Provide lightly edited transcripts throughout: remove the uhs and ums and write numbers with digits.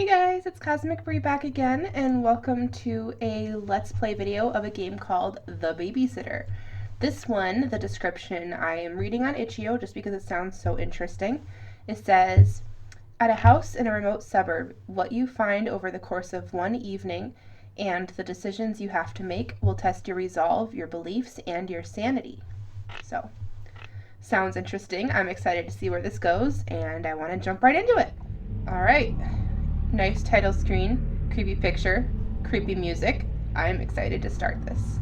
guys, it's Cosmic Bree back again, and welcome to a Let's Play video of a game called The Babysitter. This one, the description I am reading on itch.io just because it sounds so interesting. It says, at a house in a remote suburb, what you find over the course of one evening and the decisions you have to make will test your resolve, your beliefs, and your sanity. So, sounds interesting. I'm excited to see where this goes, and I want to jump right into it. Alright. Nice title screen, creepy picture, creepy music. I'm excited to start this.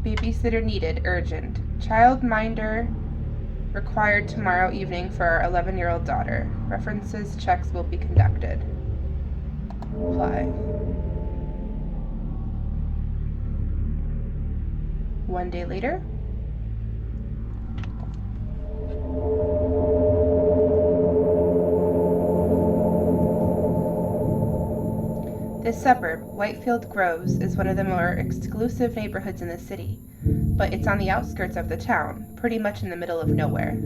Babysitter needed, urgent. Childminder required tomorrow evening for our 11-year-old daughter. References checks will be conducted. Apply. One day later. This suburb, Whitefield Groves, is one of the more exclusive neighborhoods in the city, but it's on the outskirts of the town, pretty much in the middle of nowhere.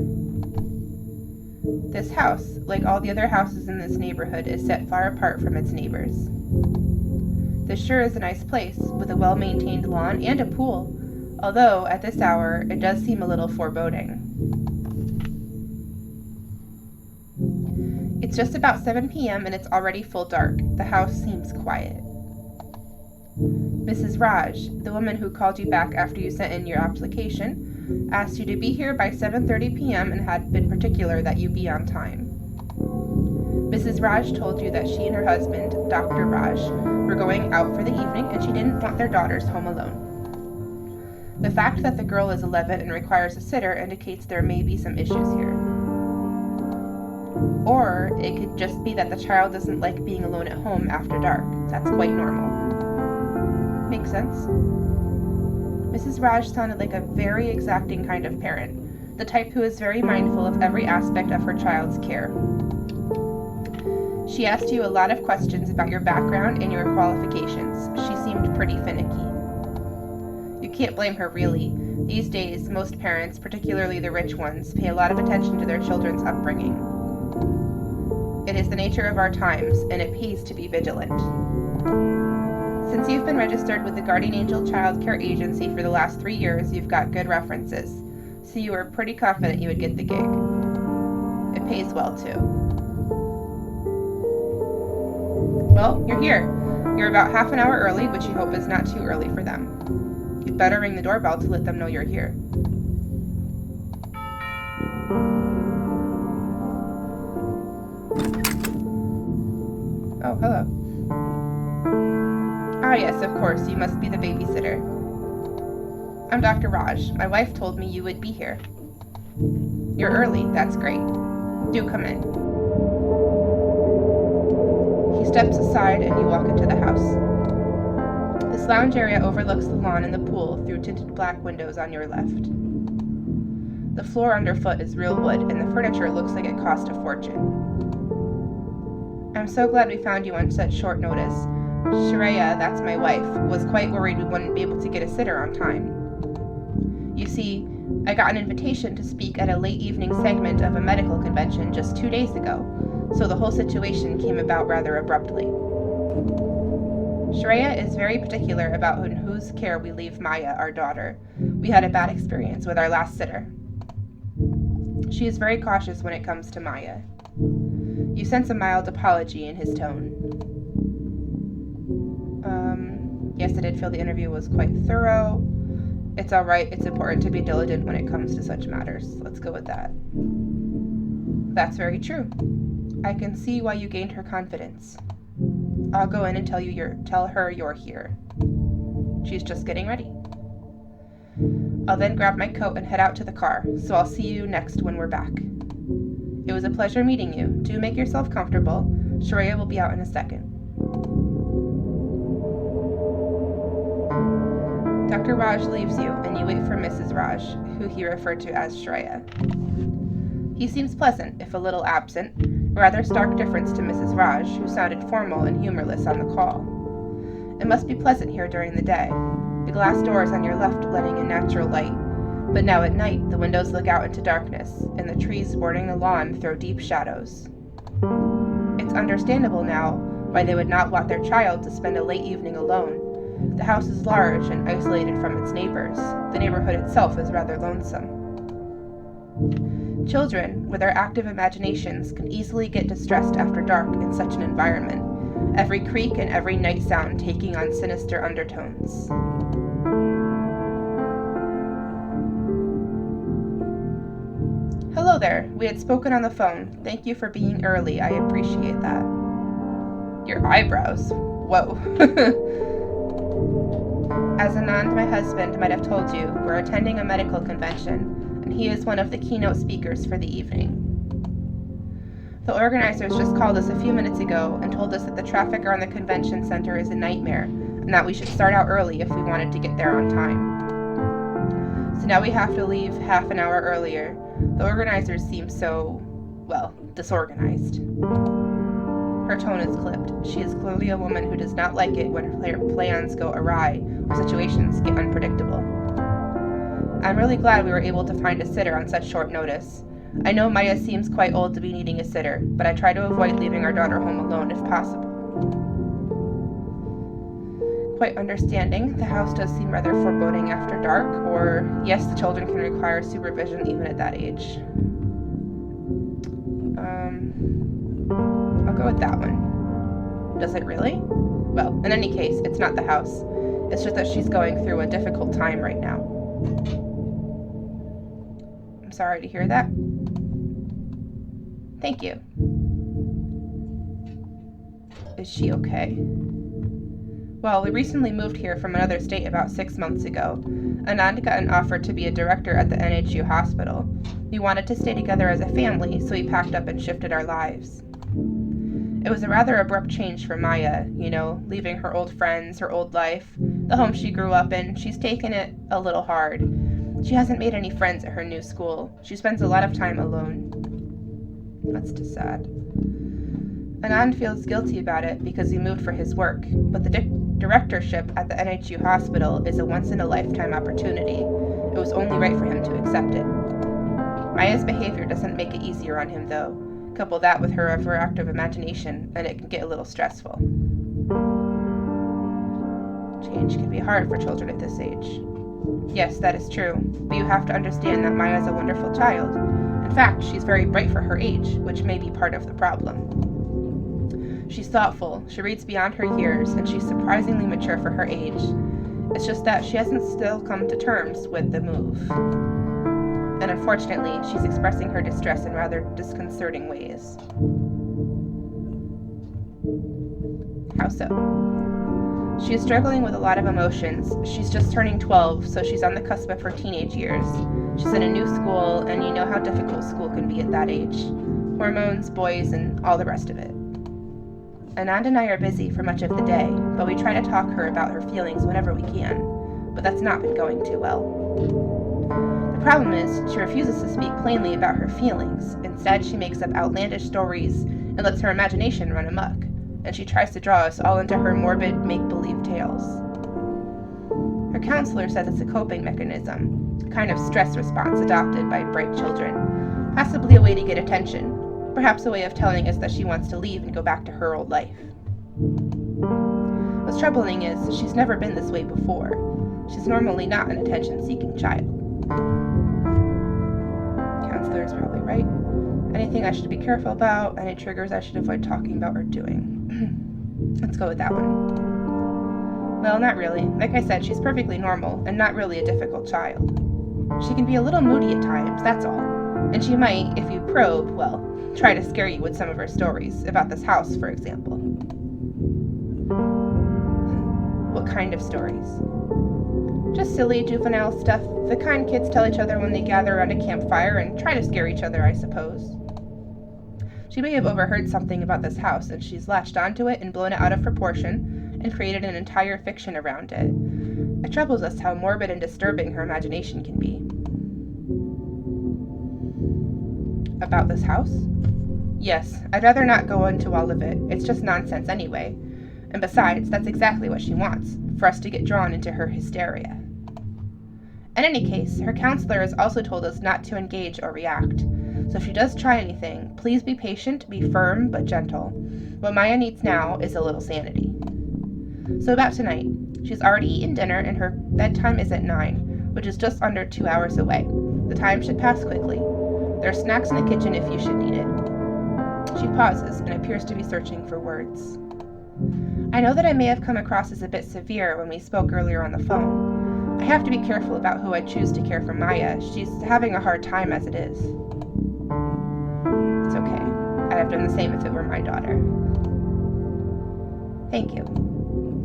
This house, like all the other houses in this neighborhood, is set far apart from its neighbors. This sure is a nice place, with a well-maintained lawn and a pool, although at this hour it does seem a little foreboding. It's just about 7 p.m. and it's already full dark. The house seems quiet. Mrs. Raj, the woman who called you back after you sent in your application, asked you to be here by 7:30 p.m. and had been particular that you be on time. Mrs. Raj told you that she and her husband, Dr. Raj, were going out for the evening and she didn't want their daughters home alone. The fact that the girl is 11 and requires a sitter indicates there may be some issues here. Or it could just be that the child doesn't like being alone at home after dark. That's quite normal. Makes sense. Mrs. Raj sounded like a very exacting kind of parent, the type who is very mindful of every aspect of her child's care. She asked you a lot of questions about your background and your qualifications. She seemed pretty finicky. You can't blame her, really. These days, most parents, particularly the rich ones, pay a lot of attention to their children's upbringing. It is the nature of our times, and it pays to be vigilant. Since you've been registered with the Guardian Angel Child Care Agency for the last 3 years, you've got good references, so you were pretty confident you would get the gig. It pays well, too. Well, you're here. You're about half an hour early, which you hope is not too early for them. You'd better ring the doorbell to let them know you're here. Oh, hello. Ah, yes, of course, you must be the babysitter. I'm Dr. Raj. My wife told me you would be here. You're early, that's great. Do come in. He steps aside and you walk into the house. This lounge area overlooks the lawn and the pool through tinted black windows on your left. The floor underfoot is real wood and the furniture looks like it cost a fortune. I'm so glad we found you on such short notice. Shreya, that's my wife, was quite worried we wouldn't be able to get a sitter on time. You see, I got an invitation to speak at a late evening segment of a medical convention just 2 days ago, so the whole situation came about rather abruptly. Shreya is very particular about in whose care we leave Maya, our daughter. We had a bad experience with our last sitter. She is very cautious when it comes to Maya. You sense a mild apology in his tone. Yes, I did feel the interview was quite thorough. It's all right. It's important to be diligent when it comes to such matters. Let's go with that. That's very true. I can see why you gained her confidence. I'll go in and tell her you're here. She's just getting ready. I'll then grab my coat and head out to the car, so I'll see you next when we're back. It was a pleasure meeting you. Do make yourself comfortable. Shreya will be out in a second. Dr. Raj leaves you, and you wait for Mrs. Raj, who he referred to as Shreya. He seems pleasant, if a little absent, a rather stark difference to Mrs. Raj, who sounded formal and humorless on the call. It must be pleasant here during the day. The glass doors on your left letting in natural light, But now at night, the windows look out into darkness, and the trees bordering the lawn throw deep shadows. It's understandable now why they would not want their child to spend a late evening alone. The house is large and isolated from its neighbors. The neighborhood itself is rather lonesome. Children, with their active imaginations, can easily get distressed after dark in such an environment, every creak and every night sound taking on sinister undertones. Hello there. We had spoken on the phone. Thank you for being early. I appreciate that. Your eyebrows. Whoa. As Anand, my husband, might have told you, we're attending a medical convention, and he is one of the keynote speakers for the evening. The organizers just called us a few minutes ago and told us that the traffic around the convention center is a nightmare, and that we should start out early if we wanted to get there on time. So now we have to leave half an hour earlier. The organizers seem so, well, disorganized. Her tone is clipped. She is clearly a woman who does not like it when her plans go awry or situations get unpredictable. I'm really glad we were able to find a sitter on such short notice. I know Maya seems quite old to be needing a sitter, but I try to avoid leaving our daughter home alone if possible. Quite understanding, the house does seem rather foreboding after dark, or yes, the children can require supervision even at that age. I'll go with that one. Does it really? Well, in any case, it's not the house. It's just that she's going through a difficult time right now. I'm sorry to hear that. Thank you. Is she okay? Well, we recently moved here from another state about 6 months ago. Anand got an offer to be a director at the NHU hospital. We wanted to stay together as a family, so we packed up and shifted our lives. It was a rather abrupt change for Maya, leaving her old friends, her old life, the home she grew up in. She's taken it a little hard. She hasn't made any friends at her new school. She spends a lot of time alone. That's too sad. Anand feels guilty about it because he moved for his work, but the directorship at the NHU hospital is a once-in-a-lifetime opportunity. It was only right for him to accept it. Maya's behavior doesn't make it easier on him, though. Couple that with her overactive imagination, and it can get a little stressful. Change can be hard for children at this age. Yes, that is true, but you have to understand that Maya is a wonderful child. In fact, she's very bright for her age, which may be part of the problem. She's thoughtful, she reads beyond her years, and she's surprisingly mature for her age. It's just that she hasn't still come to terms with the move. And unfortunately, she's expressing her distress in rather disconcerting ways. How so? She is struggling with a lot of emotions. She's just turning 12, so she's on the cusp of her teenage years. She's in a new school, and you know how difficult school can be at that age. Hormones, boys, and all the rest of it. Anand and I are busy for much of the day, but we try to talk her about her feelings whenever we can, but that's not been going too well. The problem is, she refuses to speak plainly about her feelings. Instead, she makes up outlandish stories and lets her imagination run amok, and she tries to draw us all into her morbid, make-believe tales. Her counselor says it's a coping mechanism, a kind of stress response adopted by bright children, possibly a way to get attention, perhaps a way of telling us that she wants to leave and go back to her old life. What's troubling is she's never been this way before. She's normally not an attention-seeking child. Counselor is probably right. Anything I should be careful about, any triggers I should avoid talking about or doing. Let's go with that one. Well, not really. Like I said, she's perfectly normal and not really a difficult child. She can be a little moody at times, that's all. And she might, if you probe, well, try to scare you with some of her stories, about this house, for example. What kind of stories? Just silly, juvenile stuff, the kind kids tell each other when they gather around a campfire and try to scare each other, I suppose. She may have overheard something about this house, and she's latched onto it and blown it out of proportion, and created an entire fiction around it. It troubles us how morbid and disturbing her imagination can be. About this house? Yes, I'd rather not go into all of it. It's just nonsense anyway. And besides, that's exactly what she wants, for us to get drawn into her hysteria. In any case, her counselor has also told us not to engage or react. So if she does try anything, please be patient, be firm, but gentle. What Maya needs now is a little sanity. So about tonight. She's already eaten dinner and her bedtime is at 9, which is just under 2 hours away. The time should pass quickly. There are snacks in the kitchen if you should need it. She pauses and appears to be searching for words. I know that I may have come across as a bit severe when we spoke earlier on the phone. I have to be careful about who I choose to care for Maya. She's having a hard time as it is. It's okay. I'd have done the same if it were my daughter. Thank you.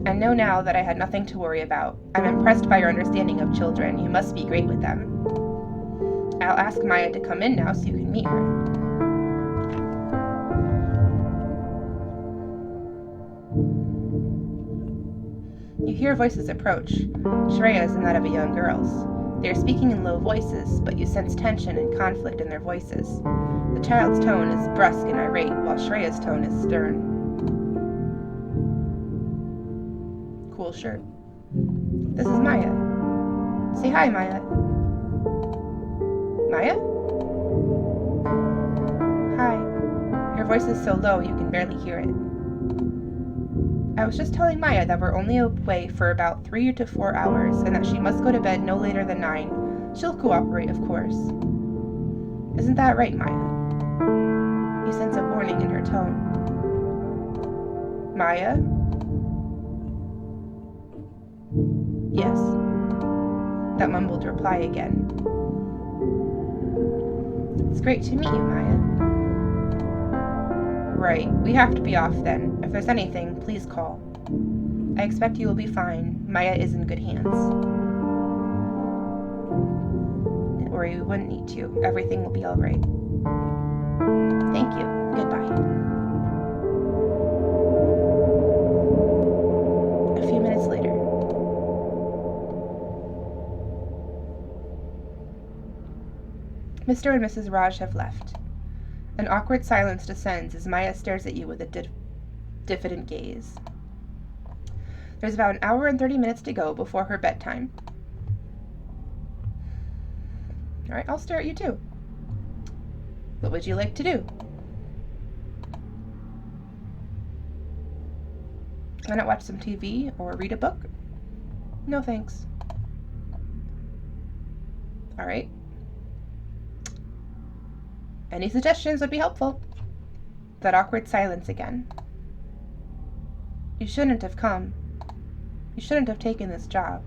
I know now that I had nothing to worry about. I'm impressed by your understanding of children. You must be great with them. I'll ask Maya to come in now so you can meet her. You hear voices approach, Shreya's and that of a young girl's. They are speaking in low voices, but you sense tension and conflict in their voices. The child's tone is brusque and irate, while Shreya's tone is stern. Cool shirt. This is Maya. Say hi, Maya. Maya? Hi. Your voice is so low you can barely hear it. I was just telling Maya that we're only away for about 3 to 4 hours and that she must go to bed no later than 9. She'll cooperate, of course. Isn't that right, Maya? You sense a warning in her tone. Maya? Yes. That mumbled reply again. It's great to meet you, Maya. Right, we have to be off then. If there's anything, please call. I expect you will be fine. Maya is in good hands. Don't worry, we wouldn't need to. Everything will be all right. Thank you. Goodbye. A few minutes later. Mr. and Mrs. Raj have left. An awkward silence descends as Maya stares at you with a diffident gaze. There's about 1 hour and 30 minutes to go before her bedtime. All right, I'll stare at you too. What would you like to do? Why not watch some TV or read a book? No, thanks. All right. Any suggestions would be helpful. That awkward silence again. You shouldn't have come. You shouldn't have taken this job.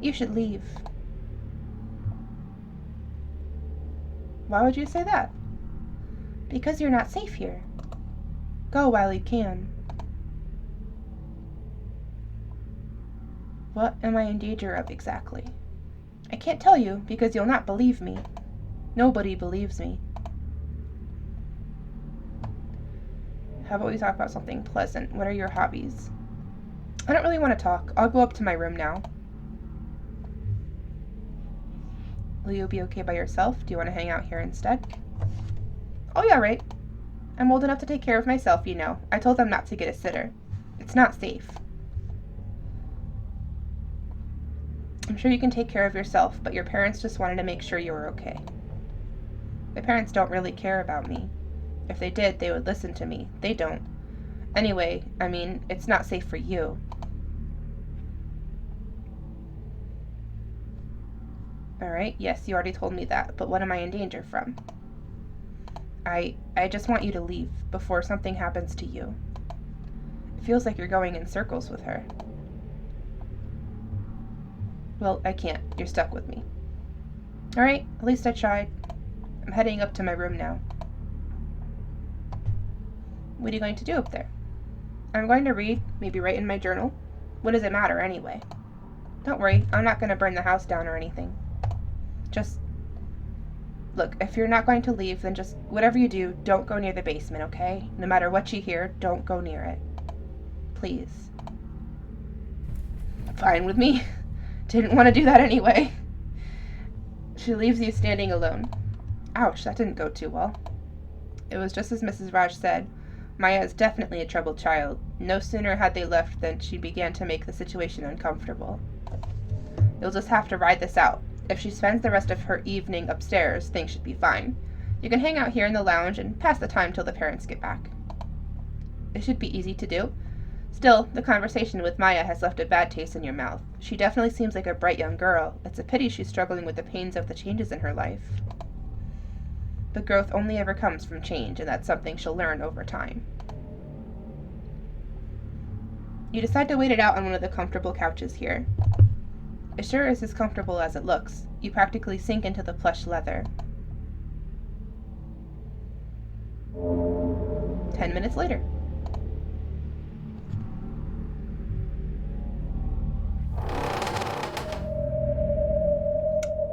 You should leave. Why would you say that? Because you're not safe here. Go while you can. What am I in danger of exactly? I can't tell you because you'll not believe me. Nobody believes me. How about we talk about something pleasant? What are your hobbies? I don't really want to talk. I'll go up to my room now. Will you be okay by yourself? Do you want to hang out here instead? Oh yeah, right. I'm old enough to take care of myself, you know. I told them not to get a sitter. It's not safe. I'm sure you can take care of yourself, but your parents just wanted to make sure you were okay. My parents don't really care about me. If they did, they would listen to me. They don't. Anyway, I mean, it's not safe for you. Alright, yes, you already told me that, but what am I in danger from? I just want you to leave before something happens to you. It feels like you're going in circles with her. Well, I can't. You're stuck with me. Alright, at least I tried. I'm heading up to my room now. What are you going to do up there? I'm going to read, maybe write in my journal. What does it matter anyway? Don't worry, I'm not going to burn the house down or anything. Just, look, if you're not going to leave, then just, whatever you do, don't go near the basement, okay? No matter what you hear, don't go near it. Please. Fine with me. Didn't want to do that anyway. She leaves you standing alone. Ouch, that didn't go too well. It was just as Mrs. Raj said. Maya is definitely a troubled child. No sooner had they left than she began to make the situation uncomfortable. You'll just have to ride this out. If she spends the rest of her evening upstairs, things should be fine. You can hang out here in the lounge and pass the time till the parents get back. It should be easy to do. Still, the conversation with Maya has left a bad taste in your mouth. She definitely seems like a bright young girl. It's a pity she's struggling with the pains of the changes in her life. But growth only ever comes from change, and that's something she'll learn over time. You decide to wait it out on one of the comfortable couches here. It sure is as comfortable as it looks. You practically sink into the plush leather. 10 minutes later.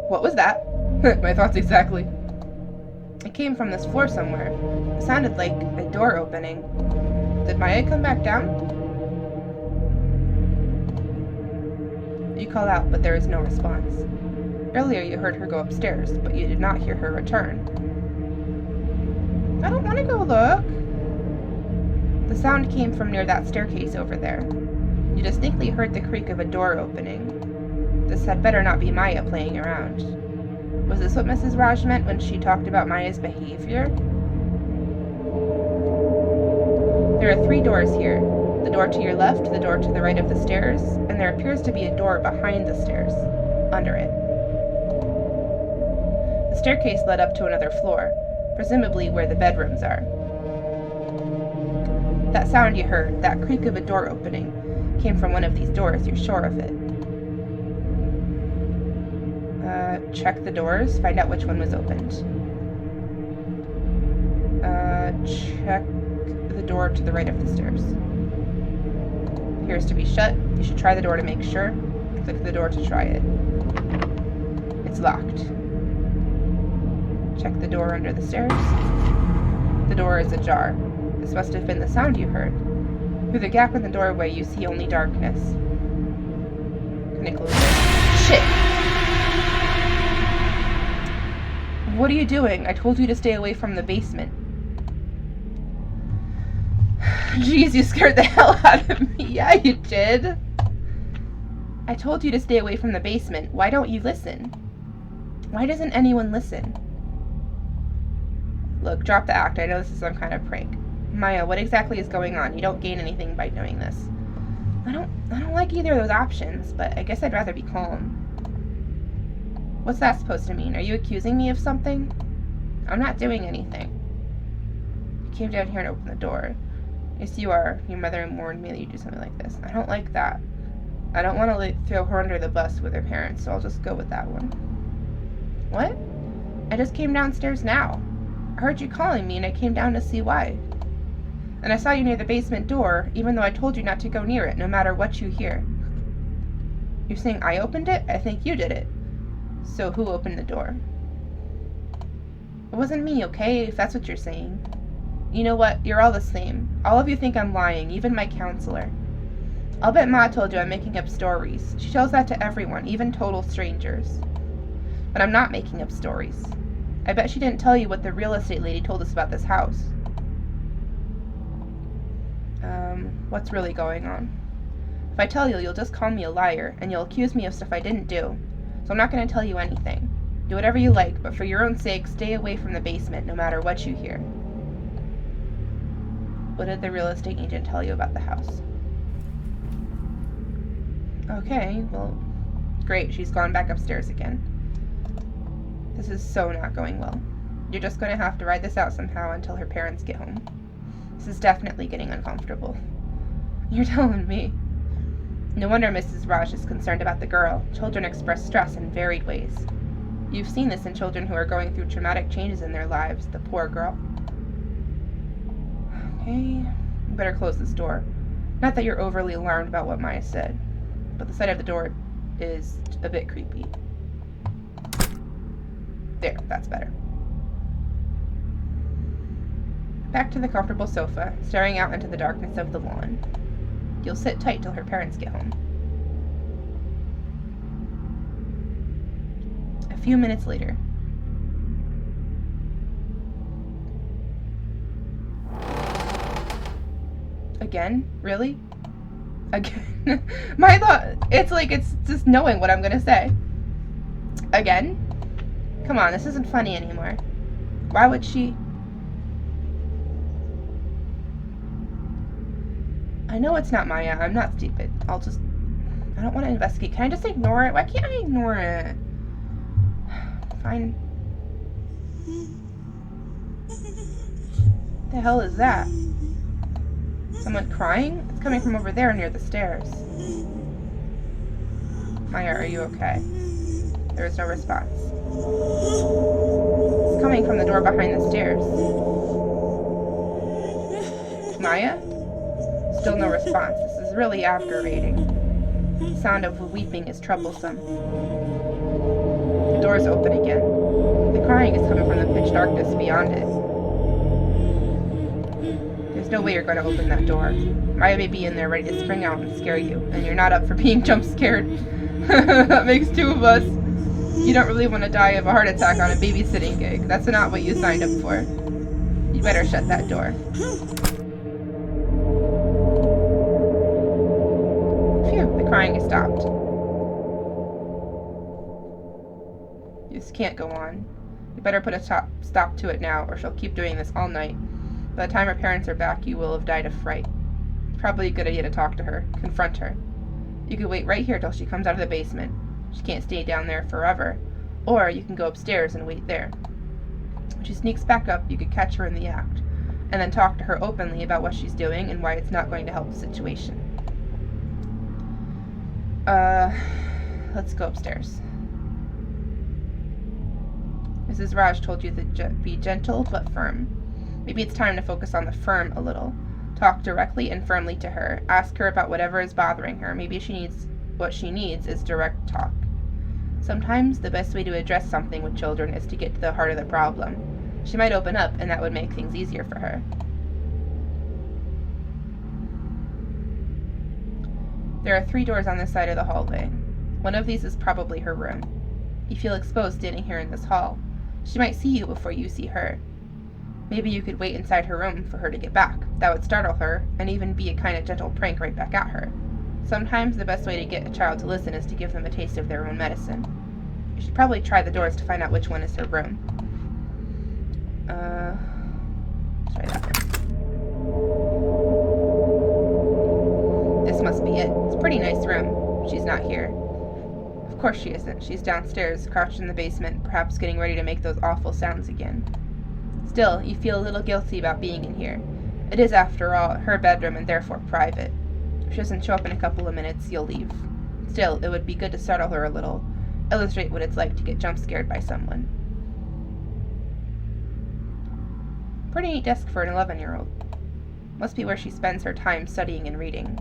What was that? My thoughts exactly. It came from this floor somewhere. It sounded like a door opening. Did Maya come back down? You call out, but there is no response. Earlier you heard her go upstairs, but you did not hear her return. I don't want to go look. The sound came from near that staircase over there. You distinctly heard the creak of a door opening. This had better not be Maya playing around. Was this what Mrs. Raj meant when she talked about Maya's behavior? There are 3 doors here. The door to your left, the door to the right of the stairs, and there appears to be a door behind the stairs, under it. The staircase led up to another floor, presumably where the bedrooms are. That sound you heard, that creak of a door opening, came from one of these doors, you're sure of it. Check the doors, find out which one was opened. Check the door to the right of the stairs. Appears to be shut. You should try the door to make sure. Click the door to try it. It's locked. Check the door under the stairs. The door is ajar. This must have been the sound you heard. Through the gap in the doorway, you see only darkness. Can I close it? Shit! What are you doing? I told you to stay away from the basement. Jeez, you scared the hell out of me. Yeah, you did. I told you to stay away from the basement. Why don't you listen? Why doesn't anyone listen? Look, drop the act. I know this is some kind of prank. Maya, what exactly is going on? You don't gain anything by doing this. I don't like either of those options, but I guess I'd rather be calm. What's that supposed to mean? Are you accusing me of something? I'm not doing anything. You came down here and opened the door. Yes, you are. Your mother warned me that you'd do something like this. I don't like that. I don't want to throw her under the bus with her parents, so I'll just go with that one. What? I just came downstairs now. I heard you calling me and I came down to see why. And I saw you near the basement door, even though I told you not to go near it, no matter what you hear. You're saying I opened it? I think you did it. So who opened the door? It wasn't me, okay, if that's what you're saying. You know what? You're all the same. All of you think I'm lying, even my counselor. I'll bet Ma told you I'm making up stories. She tells that to everyone, even total strangers. But I'm not making up stories. I bet she didn't tell you what the real estate lady told us about this house. What's really going on? If I tell you, you'll just call me a liar, and you'll accuse me of stuff I didn't do. So I'm not going to tell you anything. Do whatever you like, but for your own sake, stay away from the basement, no matter what you hear. What did the real estate agent tell you about the house? Okay, well, great, she's gone back upstairs again. This is so not going well. You're just going to have to ride this out somehow until her parents get home. This is definitely getting uncomfortable. You're telling me. No wonder Mrs. Raj is concerned about the girl. Children express stress in varied ways. You've seen this in children who are going through traumatic changes in their lives, the poor girl. Okay, you better close this door. Not that you're overly alarmed about what Maya said, but the sight of the door is a bit creepy. There, that's better. Back to the comfortable sofa, staring out into the darkness of the lawn. You'll sit tight till her parents get home. A few minutes later. Again? Really? Again. My thought, it's like, it's just knowing what I'm gonna say. Again? Come on, this isn't funny anymore. Why would she? I know it's not Maya. I'm not stupid. I don't want to investigate. Can I just ignore it? Why can't I ignore it? Fine. The hell is that? Someone crying? It's coming from over there near the stairs. Maya, are you okay? There is no response. It's coming from the door behind the stairs. Maya? Still no response. This is really aggravating. The sound of weeping is troublesome. The door's open again. The crying is coming from the pitch darkness beyond it. There's no way you're going to open that door. Maya may be in there ready to spring out and scare you, and you're not up for being jump scared. That makes two of us. You don't really want to die of a heart attack on a babysitting gig. That's not what you signed up for. You better shut that door. Phew, the crying has stopped. This can't go on. You better put a stop to it now, or she'll keep doing this all night. By the time her parents are back, you will have died of fright. It's probably a good idea to talk to her, confront her. You could wait right here till she comes out of the basement. She can't stay down there forever. Or you can go upstairs and wait there. When she sneaks back up, you could catch her in the act, and then talk to her openly about what she's doing and why it's not going to help the situation. Let's go upstairs. Mrs. Raj told you to be gentle but firm. Maybe it's time to focus on the firm a little. Talk directly and firmly to her. Ask her about whatever is bothering her. Maybe what she needs is direct talk. Sometimes the best way to address something with children is to get to the heart of the problem. She might open up, and that would make things easier for her. There are 3 doors on this side of the hallway. One of these is probably her room. You feel exposed standing here in this hall. She might see you before you see her. Maybe you could wait inside her room for her to get back. That would startle her, and even be a kind of gentle prank right back at her. Sometimes the best way to get a child to listen is to give them a taste of their own medicine. You should probably try the doors to find out which one is her room. Try that one. This must be it. It's a pretty nice room. She's not here. Of course she isn't. She's downstairs, crouched in the basement, perhaps getting ready to make those awful sounds again. Still, you feel a little guilty about being in here. It is, after all, her bedroom and therefore private. If she doesn't show up in a couple of minutes, you'll leave. Still, it would be good to startle her a little, illustrate what it's like to get jump scared by someone. Pretty neat desk for an 11-year-old. Must be where she spends her time studying and reading.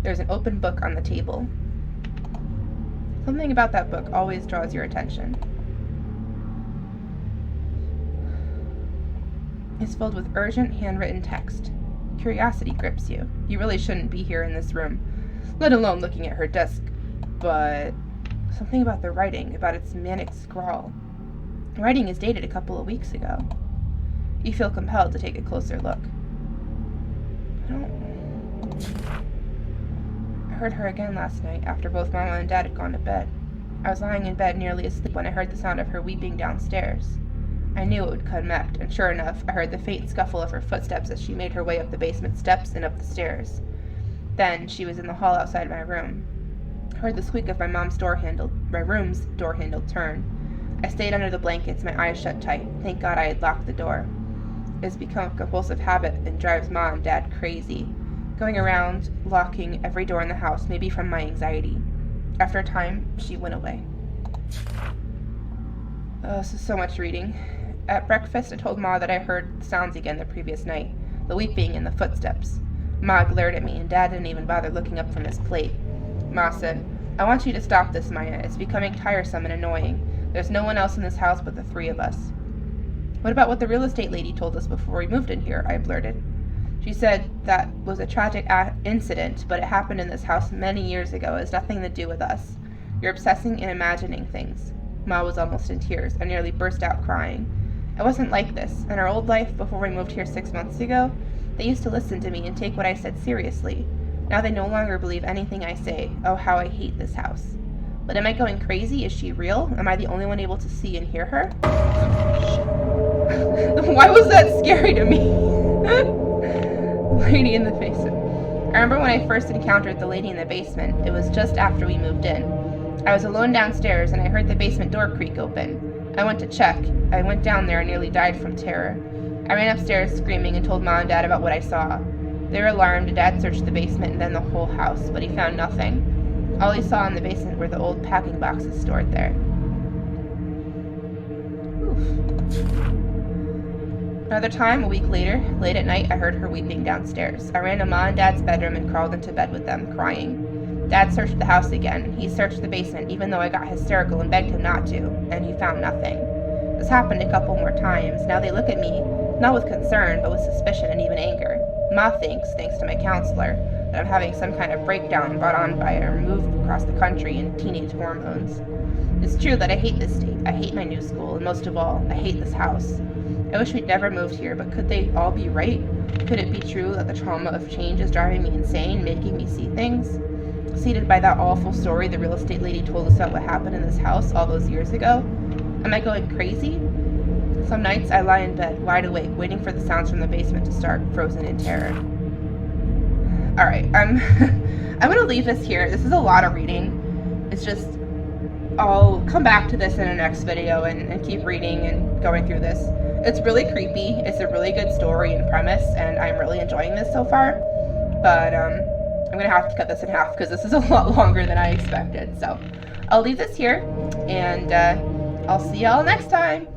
There's an open book on the table. Something about that book always draws your attention. It's filled with urgent, handwritten text. Curiosity grips you. You really shouldn't be here in this room, let alone looking at her desk. But something about the writing, about its manic scrawl. The writing is dated a couple of weeks ago. You feel compelled to take a closer look. I heard her again last night, after both Mama and Dad had gone to bed. I was lying in bed nearly asleep when I heard the sound of her weeping downstairs. I knew it would come next, and sure enough, I heard the faint scuffle of her footsteps as she made her way up the basement steps and up the stairs. Then she was in the hall outside my room. I heard the squeak of my room's door handle turn. I stayed under the blankets, my eyes shut tight. Thank God I had locked the door. It has become a compulsive habit and drives Mom and Dad crazy, going around locking every door in the house, maybe from my anxiety. After a time, she went away. So much reading. At breakfast, I told Ma that I heard sounds again the previous night, the weeping and the footsteps. Ma glared at me, and Dad didn't even bother looking up from his plate. Ma said, "I want you to stop this, Maya. It's becoming tiresome and annoying. There's no one else in this house but the 3 of us." "What about what the real estate lady told us before we moved in here?" I blurted. "She said that was a tragic incident, but it happened in this house many years ago. It has nothing to do with us. You're obsessing and imagining things." Ma was almost in tears. I nearly burst out crying. I wasn't like this. In our old life, before we moved here 6 months ago, they used to listen to me and take what I said seriously. Now they no longer believe anything I say. Oh, how I hate this house. But am I going crazy? Is she real? Am I the only one able to see and hear her? Why was that scary to me? Lady in the basement. I remember when I first encountered the lady in the basement. It was just after we moved in. I was alone downstairs and I heard the basement door creak open. I went to check. I went down there and nearly died from terror. I ran upstairs screaming and told Mom and Dad about what I saw. They were alarmed. Dad searched the basement and then the whole house, but he found nothing. All he saw in the basement were the old packing boxes stored there. Oof. Another time, a week later, late at night, I heard her weeping downstairs. I ran to Mom and Dad's bedroom and crawled into bed with them, crying. Dad searched the house again. He searched the basement, even though I got hysterical and begged him not to, and he found nothing. This happened a couple more times. Now they look at me, not with concern, but with suspicion and even anger. Ma thinks to my counselor, that I'm having some kind of breakdown brought on by a move across the country and teenage hormones. It's true that I hate this state. I hate my new school, and most of all, I hate this house. I wish we'd never moved here, but could they all be right? Could it be true that the trauma of change is driving me insane, making me see things? Seated by that awful story the real estate lady told us about what happened in this house all those years ago? Am I going crazy? Some nights I lie in bed, wide awake, waiting for the sounds from the basement to start, frozen in terror. Alright, I'm gonna leave this here. This is a lot of reading. It's just, I'll come back to this in a next video and keep reading and going through this. It's really creepy. It's a really good story and premise, and I'm really enjoying this so far. But I'm gonna have to cut this in half because this is a lot longer than I expected. So I'll leave this here, and I'll see y'all next time.